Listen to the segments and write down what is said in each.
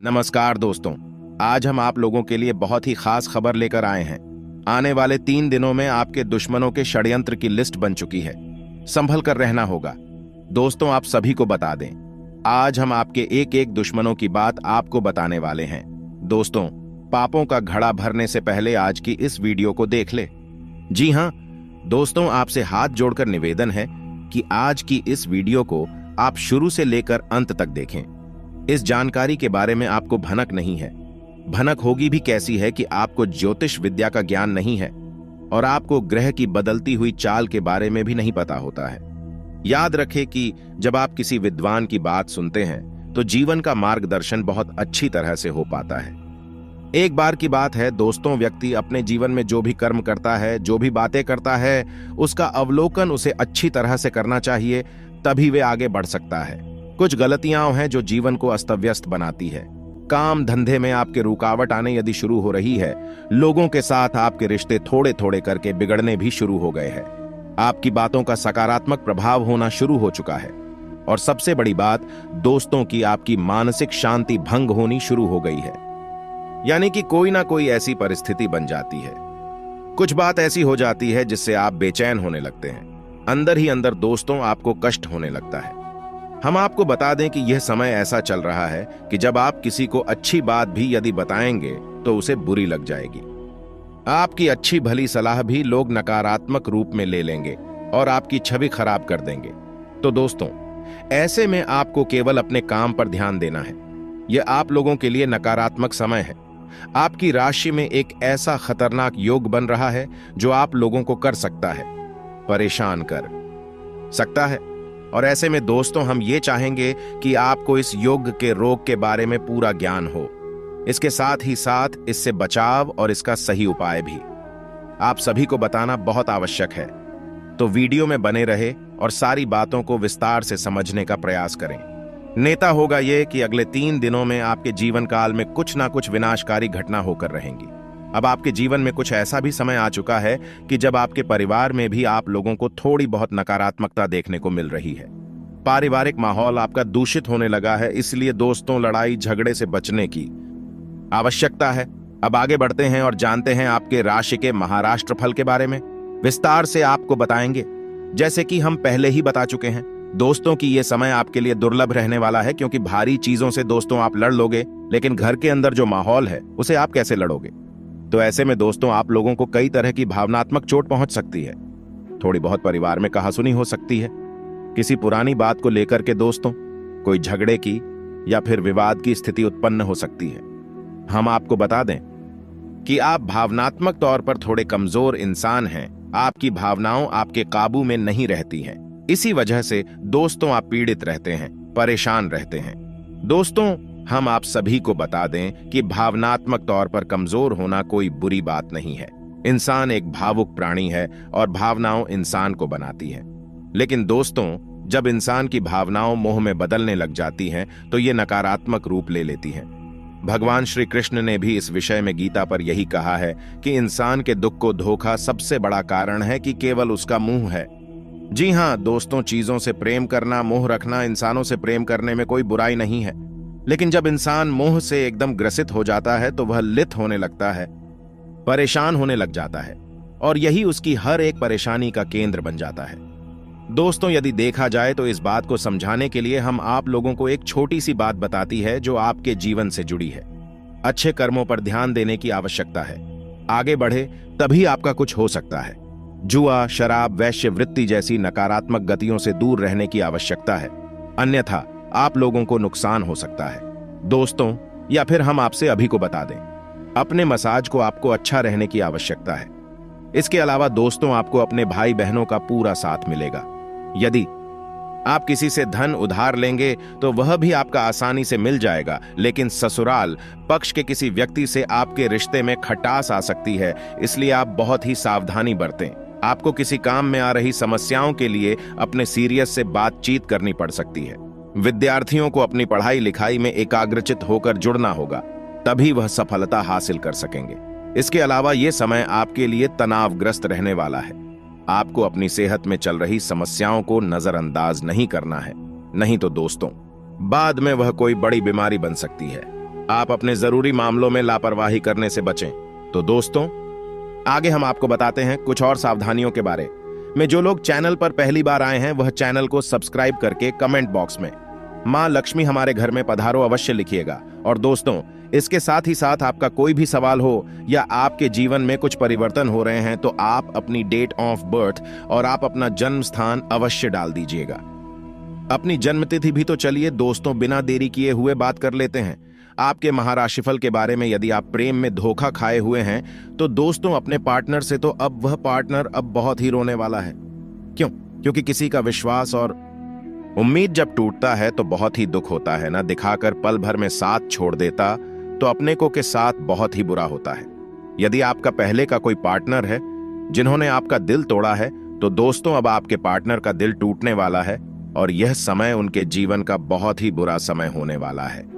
नमस्कार दोस्तों। आज हम आप लोगों के लिए बहुत ही खास खबर लेकर आए हैं। आने वाले 3 दिनों में आपके दुश्मनों के षड्यंत्र की लिस्ट बन चुकी है। संभल कर रहना होगा। दोस्तों, आप सभी को बता दें, आज हम आपके एक एक दुश्मनों की बात आपको बताने वाले हैं। दोस्तों, पापों का घड़ा भरने से पहले आज की इस वीडियो को देख ले। जी हां दोस्तों, आपसे हाथ जोड़कर निवेदन है कि आज की इस वीडियो को आप शुरू से लेकर अंत तक देखें। इस जानकारी के बारे में आपको भनक नहीं है। भनक होगी भी कैसी है कि आपको ज्योतिष विद्या का ज्ञान नहीं है और आपको ग्रह की बदलती हुई चाल के बारे में भी नहीं पता होता है। याद रखें कि जब आप किसी विद्वान की बात सुनते हैं तो जीवन का मार्गदर्शन बहुत अच्छी तरह से हो पाता है। एक बार की बात है दोस्तों, व्यक्ति अपने जीवन में जो भी कर्म करता है, जो भी बातें करता है, उसका अवलोकन उसे अच्छी तरह से करना चाहिए, तभी वे आगे बढ़ सकता है। कुछ गलतियां हैं जो जीवन को अस्त व्यस्त बनाती है। काम धंधे में आपके रुकावट आने यदि शुरू हो रही है, लोगों के साथ आपके रिश्ते थोड़े थोड़े करके बिगड़ने भी शुरू हो गए हैं, आपकी बातों का सकारात्मक प्रभाव होना शुरू हो चुका है, और सबसे बड़ी बात, दोस्तों की आपकी मानसिक शांति भंग होनी शुरू हो गई है। यानी कि कोई ना कोई ऐसी परिस्थिति बन जाती है, कुछ बात ऐसी हो जाती है जिससे आप बेचैन होने लगते हैं। अंदर ही अंदर दोस्तों आपको कष्ट होने लगता है। हम आपको बता दें कि यह समय ऐसा चल रहा है कि जब आप किसी को अच्छी बात भी यदि बताएंगे तो उसे बुरी लग जाएगी। आपकी अच्छी भली सलाह भी लोग नकारात्मक रूप में ले लेंगे और आपकी छवि खराब कर देंगे। तो दोस्तों, ऐसे में आपको केवल अपने काम पर ध्यान देना है। यह आप लोगों के लिए नकारात्मक समय है। आपकी राशि में एक ऐसा खतरनाक योग बन रहा है जो आप लोगों को कर सकता है, परेशान कर सकता है। और ऐसे में दोस्तों, हम ये चाहेंगे कि आपको इस योग के रोग के बारे में पूरा ज्ञान हो, इसके साथ ही साथ इससे बचाव और इसका सही उपाय भी आप सभी को बताना बहुत आवश्यक है। तो वीडियो में बने रहे और सारी बातों को विस्तार से समझने का प्रयास करें। नेता होगा यह कि अगले 3 दिनों में आपके जीवन काल में कुछ ना कुछ विनाशकारी घटना होकर रहेंगी। अब आपके जीवन में कुछ ऐसा भी समय आ चुका है कि जब आपके परिवार में भी आप लोगों को थोड़ी बहुत नकारात्मकता देखने को मिल रही है। पारिवारिक माहौल आपका दूषित होने लगा है, इसलिए दोस्तों, लड़ाई झगड़े से बचने की आवश्यकता है। अब आगे बढ़ते हैं और जानते हैं आपके राशि के महाराष्ट्र फल के बारे में। विस्तार से आपको बताएंगे, जैसे कि हम पहले ही बता चुके हैं दोस्तों कि यह समय आपके लिए दुर्लभ रहने वाला है, क्योंकि भारी चीजों से दोस्तों आप लड़ लोगे, लेकिन घर के अंदर जो माहौल है उसे आप कैसे लड़ोगे। तो ऐसे में दोस्तों, आप लोगों को कई तरह की भावनात्मक चोट पहुंच सकती है। थोड़ी बहुत परिवार में कहासुनी हो सकती है, किसी पुरानी बात को लेकर के दोस्तों कोई झगड़े की या फिर विवाद की स्थिति उत्पन्न हो सकती है। हम आपको बता दें कि आप भावनात्मक तौर पर थोड़े कमजोर इंसान हैं। आपकी भावनाओं आपके काबू में नहीं रहती हैं। इसी वजह से दोस्तों आप पीड़ित रहते हैं, परेशान रहते हैं। दोस्तों, हम आप सभी को बता दें कि भावनात्मक तौर पर कमजोर होना कोई बुरी बात नहीं है। इंसान एक भावुक प्राणी है और भावनाओं इंसान को बनाती हैं। लेकिन दोस्तों, जब इंसान की भावनाओं मोह में बदलने लग जाती हैं तो ये नकारात्मक रूप ले लेती हैं। भगवान श्री कृष्ण ने भी इस विषय में गीता पर यही कहा है कि इंसान के दुख को धोखा सबसे बड़ा कारण है कि केवल उसका मुंह है। जी हां दोस्तों, चीजों से प्रेम करना, मोह रखना, इंसानों से प्रेम करने में कोई बुराई नहीं है। लेकिन जब इंसान मोह से एकदम ग्रसित हो जाता है तो वह लित होने लगता है, परेशान होने लग जाता है, और यही उसकी हर एक परेशानी का केंद्र बन जाता है। दोस्तों, यदि देखा जाए तो इस बात को समझाने के लिए हम आप लोगों को एक छोटी सी बात बताती है जो आपके जीवन से जुड़ी है। अच्छे कर्मों पर ध्यान देने की आवश्यकता है। आगे बढ़े तभी आपका कुछ हो सकता है। जुआ, शराब, वैश्यवृत्ति जैसी नकारात्मक गतियों से दूर रहने की आवश्यकता है, अन्यथा आप लोगों को नुकसान हो सकता है। दोस्तों, या फिर हम आपसे अभी को बता दें, अपने मसाज को आपको अच्छा रहने की आवश्यकता है। इसके अलावा दोस्तों, आपको अपने भाई बहनों का पूरा साथ मिलेगा। यदि आप किसी से धन उधार लेंगे तो वह भी आपका आसानी से मिल जाएगा, लेकिन ससुराल पक्ष के किसी व्यक्ति से आपके रिश्ते में खटास आ सकती है, इसलिए आप बहुत ही सावधानी बरतें। आपको किसी काम में आ रही समस्याओं के लिए अपने सीरियस से बातचीत करनी पड़ सकती है। विद्यार्थियों को अपनी पढ़ाई लिखाई में एकाग्रचित होकर जुड़ना होगा, तभी वह सफलता हासिल कर सकेंगे। इसके अलावा यह समय आपके लिए तनावग्रस्त रहने वाला है। आपको अपनी सेहत में चल रही समस्याओं को नजरअंदाज नहीं करना है, नहीं तो दोस्तों बाद में वह कोई बड़ी बीमारी बन सकती है। आप अपने जरूरी मामलों में लापरवाही करने से बचें। तो दोस्तों, आगे हम आपको बताते हैं कुछ और सावधानियों के बारे में। जो लोग चैनल पर पहली बार आए हैं वह चैनल को सब्सक्राइब करके कमेंट बॉक्स में मां लक्ष्मी हमारे घर में पधारो अवश्य लिखिएगा। और दोस्तों, इसके साथ ही साथ आपका कोई भी सवाल हो या आपके जीवन में कुछ परिवर्तन हो रहे हैं तो आप अपनी डेट ऑफ बर्थ और आप अपना जन्म स्थान अवश्य डाल दीजिएगा। अपनी जन्मतिथि भी तो चलिए दोस्तों बिना देरी किए हुए बात कर लेते हैं। आपके महाराशिफल के बारे में, यदि आप प्रेम में धोखा खाए हुए हैं तो दोस्तों अपने पार्टनर से तो अब वह पार्टनर अब बहुत ही रोने वाला है। क्यों? क्योंकि किसी का विश्वास और उम्मीद जब टूटता है तो बहुत ही दुख होता है ना। दिखाकर पल भर में साथ छोड़ देता तो अपने को के साथ बहुत ही बुरा होता है। यदि आपका पहले का कोई पार्टनर है जिन्होंने आपका दिल तोड़ा है तो दोस्तों अब आपके पार्टनर का दिल टूटने वाला है और यह समय उनके जीवन का बहुत ही बुरा समय होने वाला है।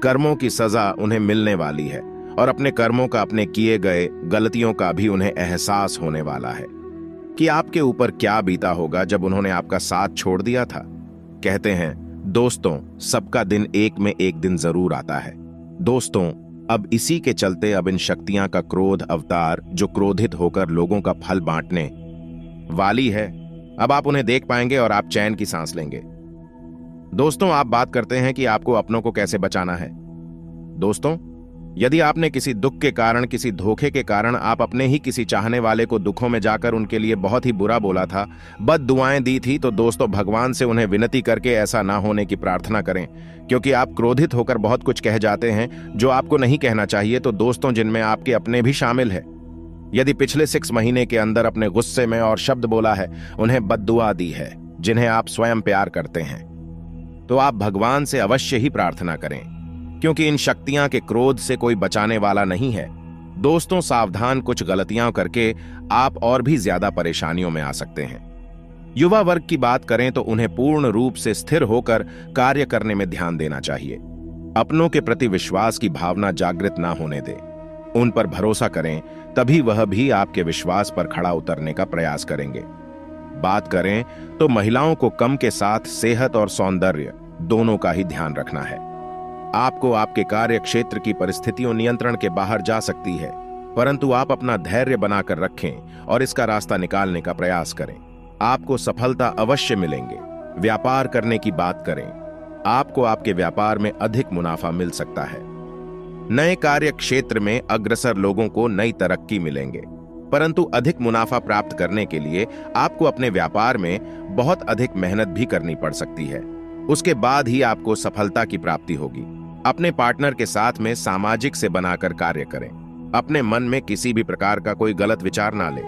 कर्मों की सजा उन्हें मिलने वाली है और अपने कर्मों का, अपने किए गए गलतियों का भी उन्हें एहसास होने वाला है कि आपके ऊपर क्या बीता होगा जब उन्होंने आपका साथ छोड़ दिया था। कहते हैं दोस्तों, सबका दिन एक में एक दिन जरूर आता है। दोस्तों, अब इसी के चलते अब इन शक्तियां का क्रोध अवतार जो क्रोधित होकर लोगों का फल बांटने वाली है, अब आप उन्हें देख पाएंगे और आप चैन की सांस लेंगे। दोस्तों, आप बात करते हैं कि आपको अपनों को कैसे बचाना है। दोस्तों, यदि आपने किसी दुख के कारण, किसी धोखे के कारण आप अपने ही किसी चाहने वाले को दुखों में जाकर उनके लिए बहुत ही बुरा बोला था, बद दुआएं दी थी, तो दोस्तों भगवान से उन्हें विनती करके ऐसा ना होने की प्रार्थना करें। क्योंकि आप क्रोधित होकर बहुत कुछ कह जाते हैं जो आपको नहीं कहना चाहिए, तो दोस्तों जिनमें आपके अपने भी शामिल है। यदि पिछले 6 महीने के अंदर अपने गुस्से में और शब्द बोला है, उन्हें बद्दुआ दी है जिन्हें आप स्वयं प्यार करते हैं, तो आप भगवान से अवश्य ही प्रार्थना करें। क्योंकि इन शक्तियां के क्रोध से कोई बचाने वाला नहीं है। दोस्तों, सावधान, कुछ गलतियां करके आप और भी ज्यादा परेशानियों में आ सकते हैं। युवा वर्ग की बात करें तो उन्हें पूर्ण रूप से स्थिर होकर कार्य करने में ध्यान देना चाहिए। अपनों के प्रति विश्वास की भावना जागृत ना होने दें। उन पर भरोसा करें, तभी वह भी आपके विश्वास पर खड़ा उतरने का प्रयास करेंगे। बात करें तो महिलाओं को कम के साथ सेहत और सौंदर्य दोनों का ही ध्यान रखना है। आपको आपके कार्य क्षेत्र की परिस्थितियों नियंत्रण के बाहर जा सकती है, परंतु आप अपना धैर्य बनाकर रखें और इसका रास्ता निकालने का प्रयास करें। आपको सफलता अवश्य मिलेंगे। व्यापार करने की बात करें, आपको आपके व्यापार में अधिक मुनाफा मिल सकता है। नए कार्य क्षेत्र में अग्रसर लोगों को नई तरक्की मिलेंगे, परंतु अधिक मुनाफा प्राप्त करने के लिए आपको अपने व्यापार में बहुत अधिक मेहनत भी करनी पड़ सकती है। उसके बाद ही आपको सफलता की प्राप्ति होगी। अपने पार्टनर के साथ में सामाजिक से बनाकर कार्य करें। अपने मन में किसी भी प्रकार का कोई गलत विचार ना लें।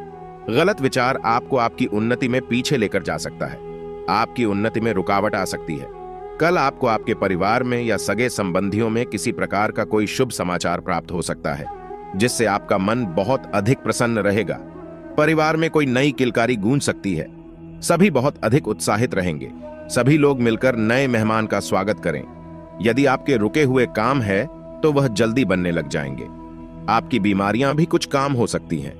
गलत विचार आपको आपकी उन्नति में पीछे लेकर जा सकता है। आपकी उन्नति में रुकावट आ सकती है। कल आपको आपके परिवार में या सगे संबंधियों में किसी प्रकार का कोई शुभ समाचार प्राप्त हो सकता है, जिससे आपका मन बहुत अधिक प्रसन्न रहेगा। परिवार में कोई नई किलकारी गूंज सकती है। सभी बहुत अधिक उत्साहित रहेंगे। सभी लोग मिलकर नए मेहमान का स्वागत करें। यदि आपके रुके हुए काम है तो वह जल्दी बनने लग जाएंगे। आपकी बीमारियां भी कुछ काम हो सकती हैं।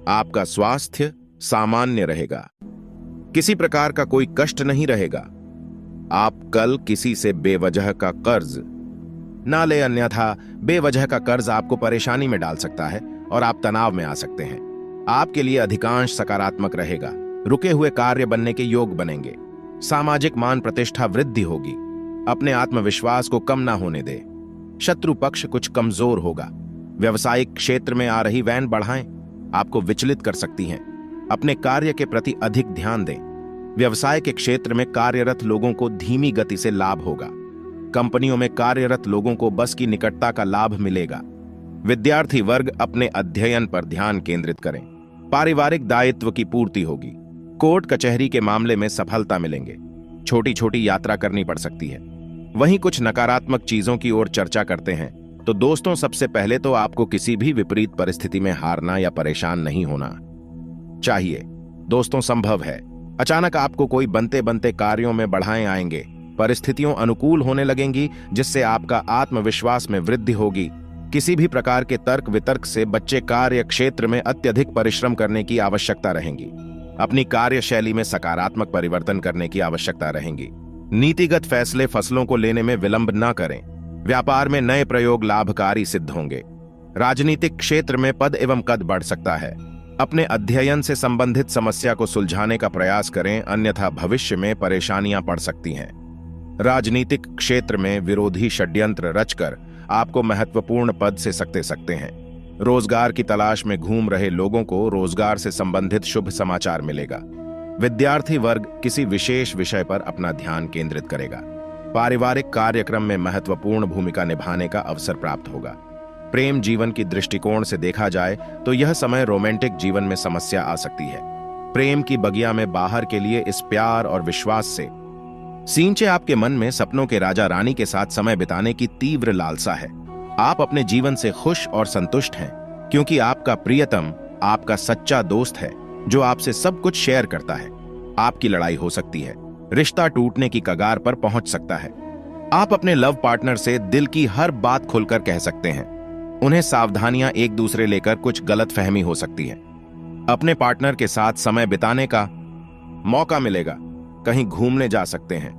आपका स्वास्थ्य सामान्य रहेगा। किसी प्रकार का कोई कष्ट नहीं रहेगा। आप कल किसी से बेवजह का कर्ज ना ले, अन्यथा बेवजह का कर्ज आपको परेशानी में डाल सकता है और आप तनाव में आ सकते हैं। आपके लिए अधिकांश सकारात्मक रहेगा। रुके हुए कार्य बनने के योग बनेंगे। सामाजिक मान प्रतिष्ठा वृद्धि होगी। अपने आत्मविश्वास को कम ना होने दे। शत्रु पक्ष कुछ कमजोर होगा। व्यवसायिक क्षेत्र में आ रही वैन बढ़ाएं, आपको विचलित कर सकती हैं। अपने कार्य के प्रति अधिक ध्यान दें। व्यवसाय के क्षेत्र में कार्यरत लोगों को धीमी गति से लाभ होगा। कंपनियों में कार्यरत लोगों को बस की निकटता का लाभ मिलेगा। विद्यार्थी वर्ग अपने अध्ययन पर ध्यान केंद्रित करें। पारिवारिक दायित्व की पूर्ति होगी। कोर्ट कचहरी के मामले में सफलता मिलेंगे। छोटी छोटी यात्रा करनी पड़ सकती है। वहीं कुछ नकारात्मक चीजों की ओर चर्चा करते हैं तो दोस्तों, सबसे पहले तो आपको किसी भी विपरीत परिस्थिति में हारना या परेशान नहीं होना चाहिए। दोस्तों, संभव है अचानक आपको कोई बनते बनते कार्यों में बढ़ाएं आएंगे। परिस्थितियों अनुकूल होने लगेंगी, जिससे आपका आत्मविश्वास में वृद्धि होगी। किसी भी प्रकार के तर्क वितर्क से बच्चे कार्य क्षेत्र में अत्यधिक परिश्रम करने की आवश्यकता रहेगी। अपनी कार्यशैली में सकारात्मक परिवर्तन करने की आवश्यकता रहेगी। नीतिगत फैसले फसलों को लेने में विलंब न करें। व्यापार में नए प्रयोग लाभकारी सिद्ध होंगे। राजनीतिक क्षेत्र में पद एवं कद बढ़ सकता है। अपने अध्ययन से संबंधित समस्या को सुलझाने का प्रयास करें, अन्यथा भविष्य में परेशानियां पड़ सकती हैं। राजनीतिक क्षेत्र में विरोधी षड्यंत्र रचकर आपको महत्वपूर्ण पद से सकते हैं। रोजगार की तलाश में घूम रहे लोगों को रोजगार से संबंधित शुभ समाचार मिलेगा। विद्यार्थी वर्ग किसी विशेष विषय पर अपना ध्यान केंद्रित करेगा। पारिवारिक कार्यक्रम में महत्वपूर्ण भूमिका निभाने का अवसर प्राप्त होगा। प्रेम जीवन की दृष्टिकोण से देखा जाए तो यह समय रोमांटिक जीवन में समस्या आ सकती है। प्रेम की बगिया में बाहर के लिए इस प्यार और विश्वास से सींचे आपके मन में सपनों के राजा रानी के साथ समय बिताने की तीव्र लालसा है। आप अपने जीवन से खुश और संतुष्ट हैं, क्योंकि आपका प्रियतम आपका सच्चा दोस्त है जो आपसे सब कुछ शेयर करता है। आपकी लड़ाई हो सकती है, रिश्ता टूटने की कगार पर पहुंच सकता है। आप अपने लव पार्टनर से दिल की हर बात खुलकर कह सकते हैं। उन्हें सावधानियां एक दूसरे लेकर कुछ गलतफहमी हो सकती है। अपने पार्टनर के साथ समय बिताने का मौका मिलेगा, कहीं घूमने जा सकते हैं।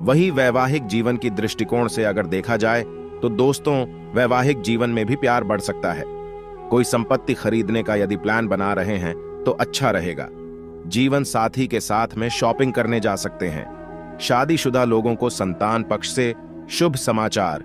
वही वैवाहिक जीवन की दृष्टिकोण से अगर देखा जाए तो दोस्तों, वैवाहिक जीवन में भी प्यार बढ़ सकता है। कोई संपत्ति खरीदने का यदि प्लान बना रहे हैं तो अच्छा रहेगा। जीवन साथी के साथ में शॉपिंग करने जा सकते हैं। शादीशुदा लोगों को संतान पक्ष से शुभ समाचार